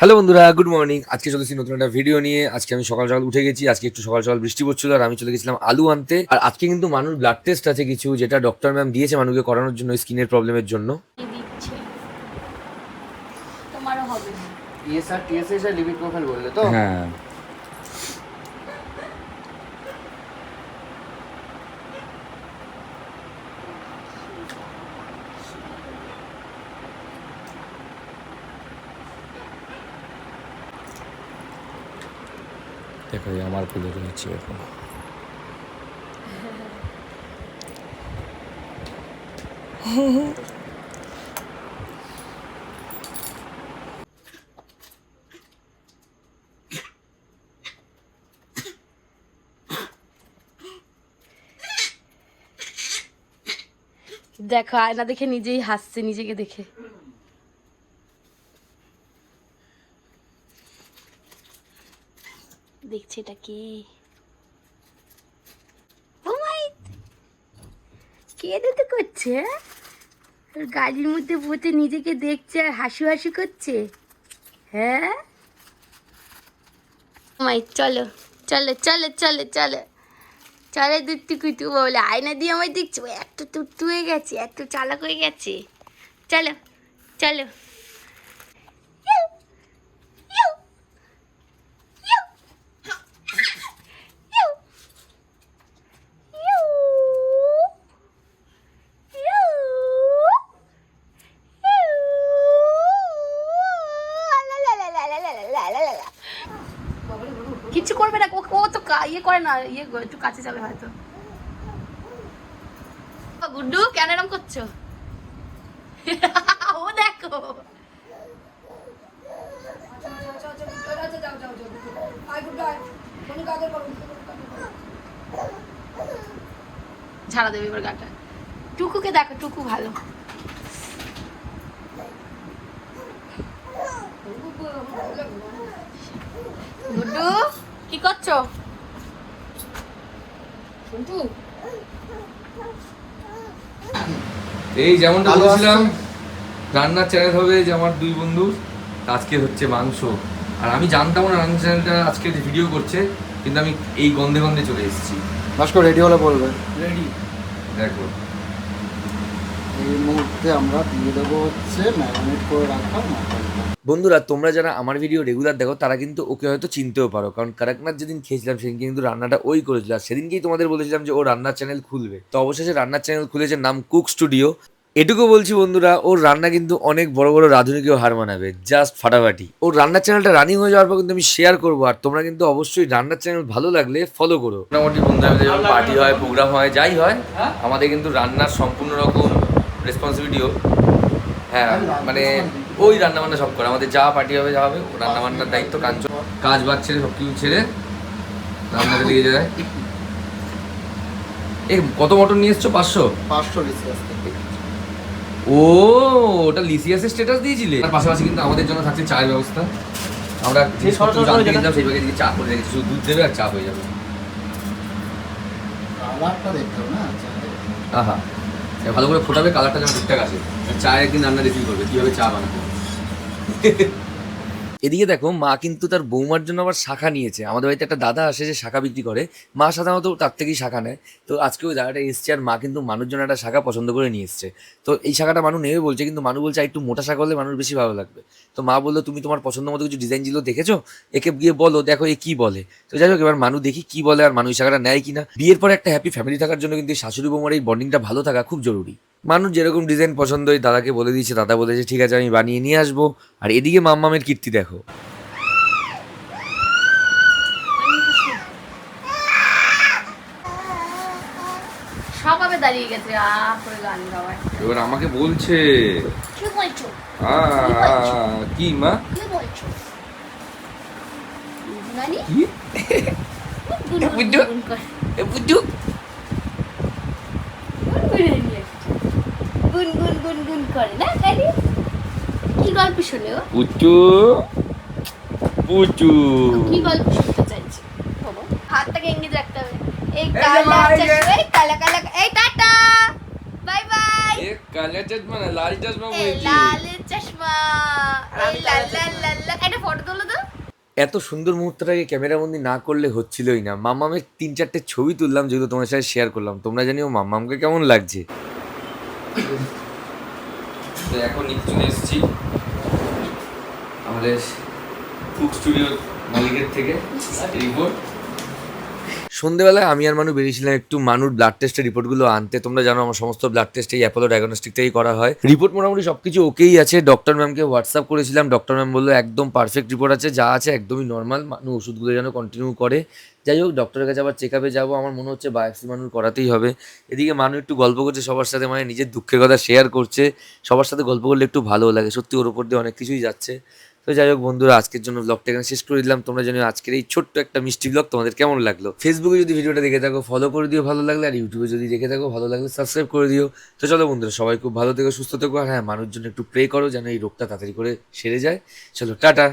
Hello বন্ধুরা, good morning. আজকে চলেছি নতুন একটা ভিডিও নিয়ে। আজকে আমি সকাল সকাল উঠে গেছি। আজকে একটু সকাল সকাল বৃষ্টি পড়ছিল আর আমি চলে গেছিলাম আলু আনতে। আর আজকে কিন্তু মানুষ ব্লাড টেস্ট আছে কিছু, যেটা ডক্টর ম্যাম দিয়েছে মানুষকে করানোর জন্য, স্কিনের প্রবলেমের জন্য। দিচ্ছে তোমারও হবে। টিএসআর টিএসএস আর লিপিড প্রোফাইল বললে তো? হ্যাঁ, দেখো আমার খুলে রয়েছে এখন। দেখো আয়না দেখে নিজেই হাসছে নিজেকে দেখে। দেখছে এটা কি? ও মাই, কে দিতে করছে? তোর গাড়ির মধ্যে বসে নিজেকে দেখছে আর হাসি হাসি করছে। হ্যাঁ মাই, চলো চলো চলো চলো চলো চলে দুট্টু কুটু বলে আয়না দিয়ে আমায় দেখছো, এত তুট্টু হয়ে গেছে, এত চালাক হয়ে গেছে। চলো চলো। You, you, you, you, you, you, you. লা লা লা লা লা লা লা লা লা লা। কিচ্ছু করবে না, ও তো ইয়ে করে না, ইয়ে একটু কাছে যাবে হয়তো। গুড্ডু কেন এরম করছো? ও দেখো ঝাড়া দেবে এবার গাটা। টুকুকে দেখো, টুকু ভালো। গুড্ডু কি করছো? এই যেমনটা বলেছিলাম, রান্নার চ্যানেল হবে যে আমার দুই বন্ধুর। আজকে হচ্ছে মাংস। আর আমি জানতাম না রান্নার চ্যানেলটা আজকে ভিডিও করছে, কিন্তু আমি এই গন্ধে গন্ধে চলে এসেছি। ভাস্কর রেডি হলে বলবে। রেডি দেখো। এই মুহূর্তে আমরা দিয়ে দেবো হচ্ছে ম্যারিনেট করে রাখা মাটনটা। বন্ধুরা, তোমরা যারা আমার ভিডিও রেগুলার দেখো তারা কিন্তু ওকে হয়তো চিনতেও পারো, কারণ কারাকনাথ যেদিন খেয়েছিলাম সেদিন কিন্তু রান্নাটা ওই করেছিল। আর সেদিনকেই তোমাদের বলেছিলাম যে ও রান্নার চ্যানেল খুলবে। তো অবশেষে রান্নার চ্যানেল খুলেছে, নাম কুক স্টুডিও। এটুকু বলছি বন্ধুরা, ওর রান্না কিন্তু অনেক বড় বড় রাঁধুনিকেও হার মানাবে, জাস্ট ফাটাফাটি। ওর রান্নার চ্যানেলটা রানিং হয়ে যাওয়ার পর কিন্তু আমি শেয়ার করবো। আর তোমরা কিন্তু অবশ্যই রান্নার চ্যানেল ভালো লাগলে ফলো করো। মোটামুটি বন্ধুরা যখন পার্টি হয়, প্রোগ্রাম হয়, যাই হয়, আমাদের কিন্তু রান্নার সম্পূর্ণ রকম রেসপন্সিবিলিটিও, হ্যাঁ মানে ওই রান্নাবান্না সব করে। আমাদের যা পার্টি হবে যা হবে, রান্নাবান্নার দায়িত্ব কাঞ্চন। কাজ বাজ ছেড়ে সব কিছু ছেড়ে রান্নাতে লেগে যায়। এ কত মটন নিয়ে এসছো? 500 রিসিয়াস থেকে। ও, ওটা লিসিয়াসের স্ট্যাটাস দিয়েছিলে। তার পাশাপাশি কিন্তু আমাদের জন্য থাকছে চায়ের ব্যবস্থা। আমরা জানতে কিনতাম সেই ভাগে চা করে রেখেছি, শুধু দুধ দেবে আর চা হয়ে যাবে। কালারটা দেখতে হবে না আহা, ভালো করে ফোটাবে, কালারটা যেন ঠিকঠাক আসে। চায়ের একদিন রান্না রেসিপি করবে কীভাবে চা বানাবো। এদিকে দেখো, মা কিন্তু তার বৌমার জন্য আবার শাখা নিয়েছে। আমাদের বাড়িতে একটা দাদা আসে যে শাখা বিক্রি করে, মা সাধারণত তার থেকেই শাখা নেয়। তো আজকে ওই দাদাটা এসছে আর মা কিন্তু মানুষ জন্য একটা শাখা পছন্দ করে নিয়ে এসছে। তো এই শাখাটা মানুষ নেবে বলছে, কিন্তু মানুষ বলছে একটু মোটা শাখা হলে মানুষ বেশি ভালো লাগবে। তো মা বললো, তুমি তোমার পছন্দ মতো কিছু ডিজাইন ছিল দেখেছো, একে গিয়ে বলো, দেখো এ কি বলে। তো যাই হোক, এবার মানুষ দেখি কি বলে আর মানুষ শাখাটা নেয় কিনা। বিয়ের পরে একটা হ্যাপি ফ্যামিলি থাকার জন্য কিন্তু শাশুড়ি বৌমার এই বন্ডিংটা ভালো থাকা খুব জরুরি। মানুষ যেরকম ডিজাইন পছন্দ হয় দাদাকে বলে দিয়েছে, দাদা বলেছে ঠিক আছে আমি বানিয়ে নিয়ে আসবো। আর এদিকে মাম্মামের কীর্তি দেখো। সবাবে দাঁড়িয়ে গেছে করে গান গাওয়ায়। এবার আমাকে বলছে কি বলছো? কি মা কি বলছো? নানি কি বুদ্ধু বুদ্ধু গুন গুন গুন গুন করে না নানি? কি গল্প শোনে ও? পুচু পুচু কি গল্প শুনতে চাইছে? বাবা হাতটাকে এঙ্গেজ রাখতে হবে। এই এই যে কালা মা, এই যে। এই কালা কালা এই টাটা বাই বাই। এ কালো চশমা না লাল চশমা এ বলছি। লাল চশমা এই লা লা লা লা। একটা ফটো তোলো তো। এত সুন্দর মুহূর্তটাকে ক্যামেরাবন্দি না করলে হচ্ছিলই না। মাম্মামের 3-4টে ছবি তুললাম, যেগুলো তোমার সাথে শেয়ার করলাম। তোমরা জানিও মাম্মামকে কেমন লাগছে। তো এখন চলে এসেছি আমাদের কুক স্টুডিওর মালিকের থেকে রিপোর্ট। সন্ধেবেলায় আমি আর মানু বেরিয়েছিলাম একটু মানুর ব্লাড টেস্টের রিপোর্টগুলো আনতে। তোমরা জানো আমার সমস্ত ব্লাড টেস্ট এই অ্যাপোলো ডায়াগনস্টিক থেকেই করা হয়। রিপোর্ট মোটামুটি সবকিছু ওকেই আছে। ডক্টর ম্যামকে হোয়াটসঅ্যাপ করেছিলাম, ডক্টর ম্যাম বললো একদম পারফেক্ট রিপোর্ট আছে, যা আছে একদমই নর্মাল। মানু ওষুধগুলো যেন কন্টিনিউ করে। যাই হোক, ডক্টরের কাছে আবার চেক আপে যাবো। আমার মনে হচ্ছে বায়োপসি মানুর করাতেই হবে। এদিকে মানু একটু গল্প করছে সবার সাথে, মানে নিজের দুঃখের কথা শেয়ার করছে। সবার সাথে গল্প করলে একটু ভালো লাগে, সত্যি ওর উপর দিয়ে অনেক কিছুই যাচ্ছে। তো যাই হোক বন্ধুরা, আজকের জন্য ব্লগটা এখানে শেষ করে দিলাম। তোমরা জানো আজকের এই ছোট্ট একটা মিষ্টি ব্লগ তোমাদের কেমন লাগলো। ফেসবুকে যদি ভিডিওটা দেখে থাকো ফলো করে দিও ভালো লাগলে, আর ইউটিউবে যদি দেখে থাকো ভালো লাগলে সাবস্ক্রাইব করে দিও। তো চলো বন্ধুরা, সবাই খুব ভালো থেকো, সুস্থ থেকো, আর হ্যাঁ মানুষ জন্য একটু প্রে করো যেন এই রোগটা তাড়াতাড়ি করে সেরে যায়। চলো টাটা।